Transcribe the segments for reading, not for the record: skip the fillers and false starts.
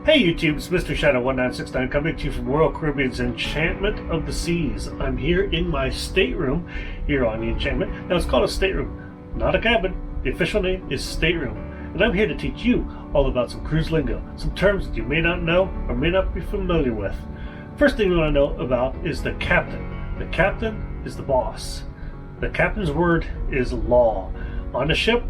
Hey YouTube, it's Mr. Shadow1969 coming to you from Royal Caribbean's Enchantment of the Seas. I'm here in my stateroom here on the Enchantment. Now it's called a stateroom, not a cabin. The official name is stateroom. And I'm here to teach you all about some cruise lingo, some terms that you may not know or may not be familiar with. First thing you want to know about is the captain. The captain is the boss. The captain's word is law. On a ship,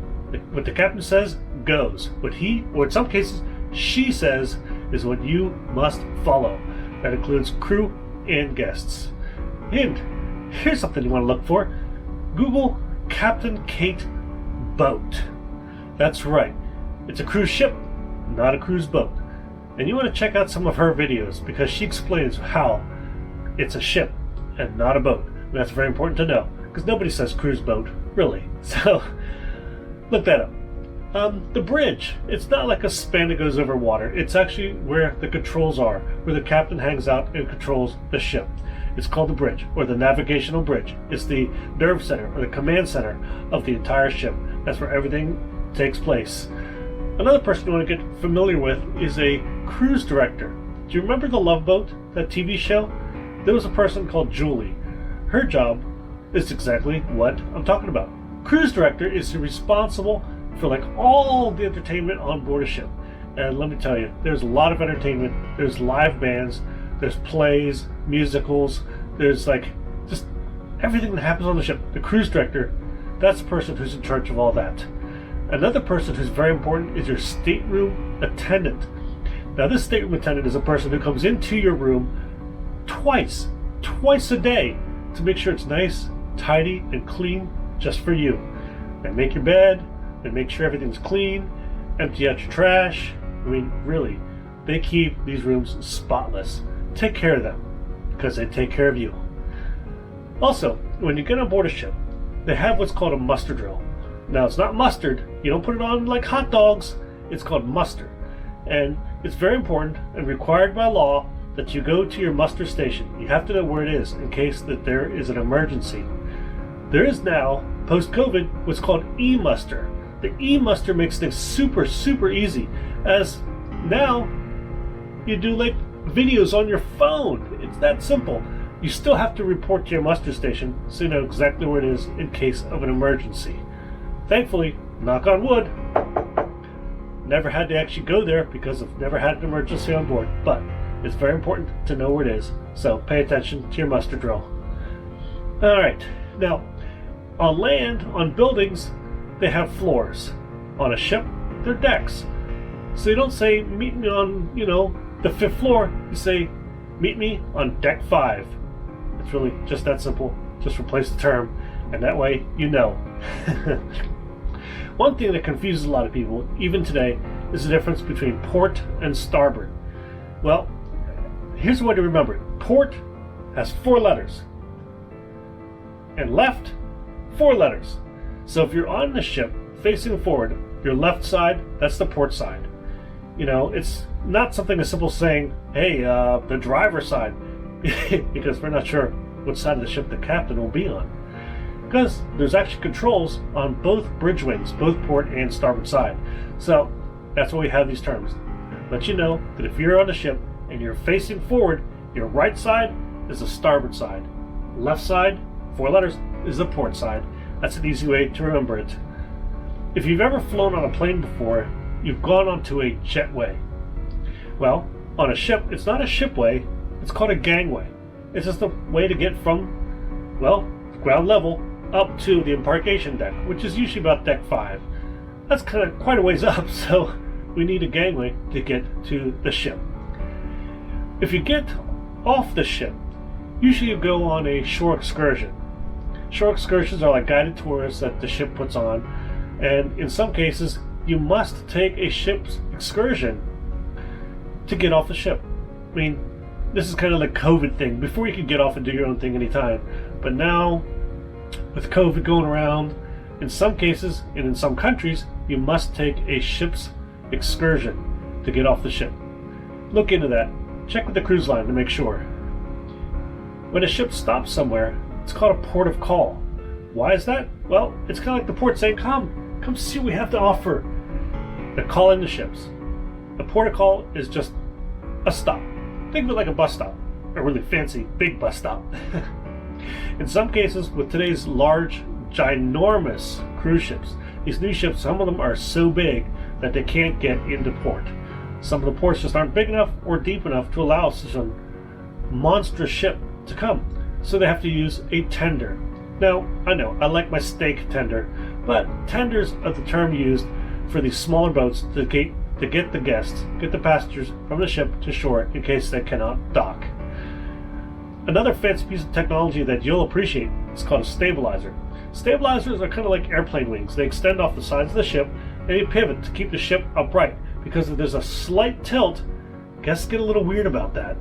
what the captain says goes. What he, or in some cases, she says is what you must follow. That includes crew and guests. And here's something you want to look for. Google Captain Kate boat. That's right. It's a cruise ship, not a cruise boat. And you want to check out some of her videos because she explains how it's a ship and not a boat. And that's very important to know because nobody says cruise boat, really. So look that up. The bridge, it's not like a span that goes over water. It's actually where the controls are, where the captain hangs out and controls the ship. It's called the bridge, or the navigational bridge. It's the nerve center, or the command center of the entire ship. That's where everything takes place. Another person you want to get familiar with is a cruise director. Do you remember The Love Boat, that TV show? There was a person called Julie. Her job is exactly what I'm talking about. Cruise director is responsible for like all the entertainment on board a ship. And let me tell you, there's a lot of entertainment. There's live bands, there's plays, musicals, there's like just everything that happens on the ship. The cruise director, that's the person who's in charge of all that. Another person who's very important is your stateroom attendant. Now this stateroom attendant is a person who comes into your room twice a day to make sure it's nice, tidy, and clean just for you. They make your bed, they make sure everything's clean, empty out your trash. I mean, really, they keep these rooms spotless. Take care of them, because they take care of you. Also, when you get on board a ship, they have what's called a muster drill. Now, it's not mustard. You don't put it on like hot dogs. It's called muster. And it's very important and required by law that you go to your muster station. You have to know where it is in case that there is an emergency. There is now, post-COVID, what's called e-muster. The e-muster makes things super easy, as now you do like videos on your phone. It's that simple. You still have to report to your muster station so you know exactly where it is in case of an emergency. Thankfully, knock on wood, never had to actually go there because I've never had an emergency on board, but it's very important to know where it is, so pay attention to your muster drill. Alright, now on land, on buildings, they have floors. On a ship, they're decks. So you don't say, meet me on, the 5th floor. You say, meet me on deck 5. It's really just that simple. Just replace the term, and that way you know. One thing that confuses a lot of people, even today, is the difference between port and starboard. Well, here's a way to remember it. Port has 4 letters. And left, 4 letters. So if you're on the ship facing forward, your left side, that's the port side. It's not something as simple as saying, hey, the driver's side, because we're not sure what side of the ship the captain will be on. Because there's actually controls on both bridge wings, both port and starboard side. So that's why we have these terms. Let you know that if you're on the ship and you're facing forward, your right side is the starboard side. Left side, 4 letters, is the port side. That's an easy way to remember it. If you've ever flown on a plane before, you've gone onto a jetway. Well, on a ship, it's not a shipway, it's called a gangway. It's just a way to get from, ground level up to the embarkation deck, which is usually about deck 5. That's kind of quite a ways up, so we need a gangway to get to the ship. If you get off the ship, usually you go on a shore excursion. Shore excursions are like guided tours that the ship puts on, and in some cases, you must take a ship's excursion to get off the ship. I mean, this is kind of the COVID thing. Before you could get off and do your own thing anytime, but now, with COVID going around, in some cases and in some countries, you must take a ship's excursion to get off the ship. Look into that. Check with the cruise line to make sure. When a ship stops somewhere, it's called a port of call. Why is that? Well, it's kind of like the port saying, come see what we have to offer. They're calling the ships. The port of call is just a stop. Think of it like a bus stop, a really fancy big bus stop. In some cases, with today's large, ginormous cruise ships, these new ships, some of them are so big that they can't get into port. Some of the ports just aren't big enough or deep enough to allow such a monstrous ship to come, so they have to use a tender. Now, I know, I like my steak tender, but tenders are the term used for these smaller boats to get the guests, get the passengers from the ship to shore in case they cannot dock. Another fancy piece of technology that you'll appreciate is called a stabilizer. Stabilizers are kind of like airplane wings. They extend off the sides of the ship and they pivot to keep the ship upright, because if there's a slight tilt, guests get a little weird about that.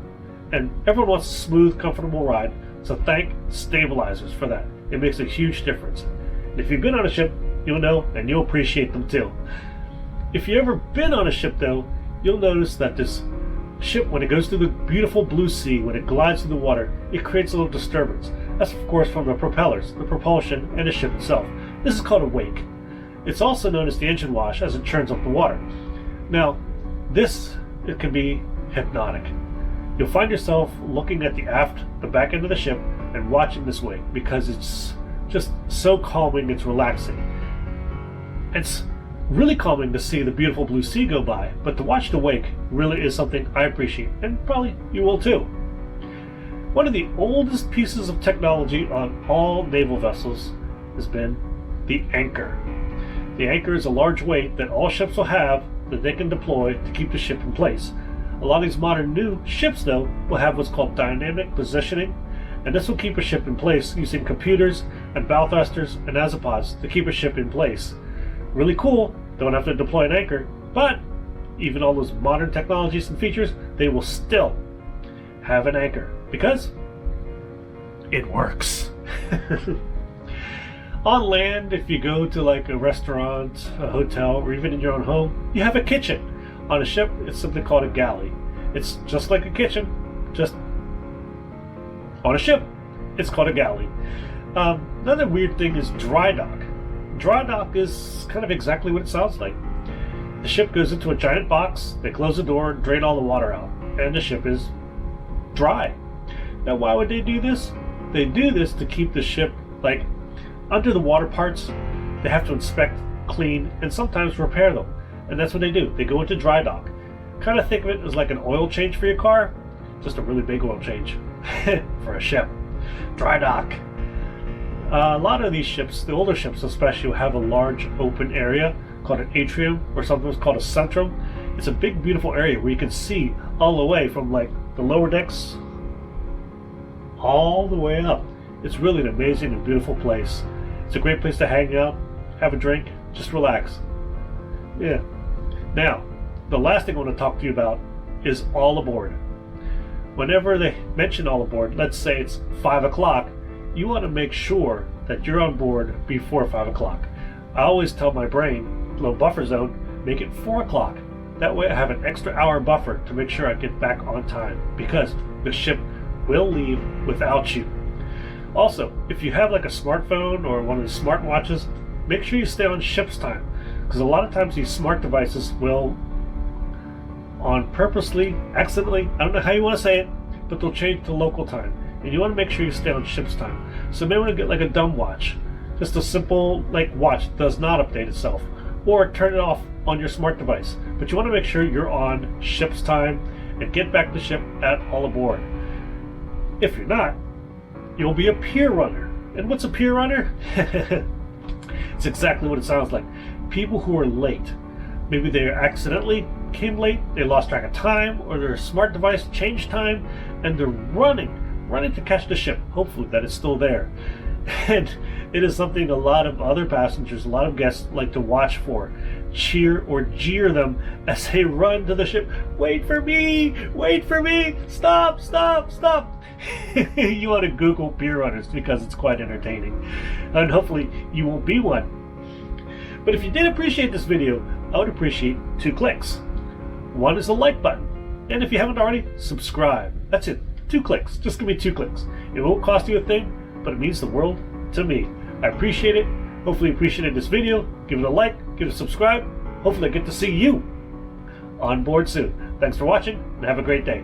And everyone wants a smooth, comfortable ride, so thank stabilizers for that. It makes a huge difference. And if you've been on a ship, you'll know and you'll appreciate them too. If you've ever been on a ship though, you'll notice that this ship, when it goes through the beautiful blue sea, when it glides through the water, it creates a little disturbance. That's of course from the propellers, the propulsion, and the ship itself. This is called a wake. It's also known as the engine wash, as it churns up the water. Now, it can be hypnotic. You'll find yourself looking at the back end of the ship and watching this wake, because it's just so calming, it's relaxing. It's really calming to see the beautiful blue sea go by, but to watch the wake really is something I appreciate, and probably you will too. One of the oldest pieces of technology on all naval vessels has been the anchor. The anchor is a large weight that all ships will have that they can deploy to keep the ship in place. A lot of these modern new ships though will have what's called dynamic positioning, and this will keep a ship in place using computers and bow thrusters and azipods to keep a ship in place. Really cool, don't have to deploy an anchor, but even all those modern technologies and features, they will still have an anchor because it works. On land, if you go to like a restaurant, a hotel, or even in your own home, you have a kitchen. On a ship, it's simply called a galley. It's just like a kitchen, just on a ship, it's called a galley. Another weird thing is dry dock. Dry dock is kind of exactly what it sounds like. The ship goes into a giant box, they close the door, drain all the water out, and the ship is dry. Now, why would they do this? They do this to keep the ship, like, under the water parts. They have to inspect, clean, and sometimes repair them. And that's what they do. They go into dry dock. Kind of think of it as like an oil change for your car, just a really big oil change for a ship. Dry dock. A lot of these ships, the older ships especially, will have a large open area called an atrium, or sometimes called a centrum. It's a big, beautiful area where you can see all the way from like the lower decks all the way up. It's really an amazing and beautiful place. It's a great place to hang out, have a drink, just relax. Yeah. Now, the last thing I want to talk to you about is all aboard. Whenever they mention all aboard, let's say it's 5 o'clock, you want to make sure that you're on board before 5 o'clock. I always tell my brain, low buffer zone, make it 4 o'clock. That way I have an extra hour buffer to make sure I get back on time, because the ship will leave without you. Also, if you have like a smartphone or one of the smartwatches, make sure you stay on ship's time, because a lot of times these smart devices will, on purposely, accidentally, I don't know how you want to say it, but they'll change to local time, and you want to make sure you stay on ship's time. So maybe want to get like a dumb watch, just a simple like watch that does not update itself, or turn it off on your smart device. But you want to make sure you're on ship's time and get back to ship at all aboard. If you're not, you'll be a pier runner. And what's a pier runner? It's exactly what it sounds like. People who are late. Maybe they accidentally came late, they lost track of time, or their smart device changed time, and they're running to catch the ship, hopefully that it's still there. And it is something a lot of other passengers, a lot of guests like to watch for. Cheer or jeer them as they run to the ship. Wait for me! Wait for me! Stop! Stop! Stop! You want to Google pier runners because it's quite entertaining. And hopefully you won't be one. But if you did appreciate this video, I would appreciate 2 clicks. One is the like button. And if you haven't already, subscribe. That's it. 2 clicks. Just give me 2 clicks. It won't cost you a thing, but it means the world to me. I appreciate it. Hopefully you appreciated this video. Give it a like, give it a subscribe. Hopefully I get to see you on board soon. Thanks for watching, and have a great day.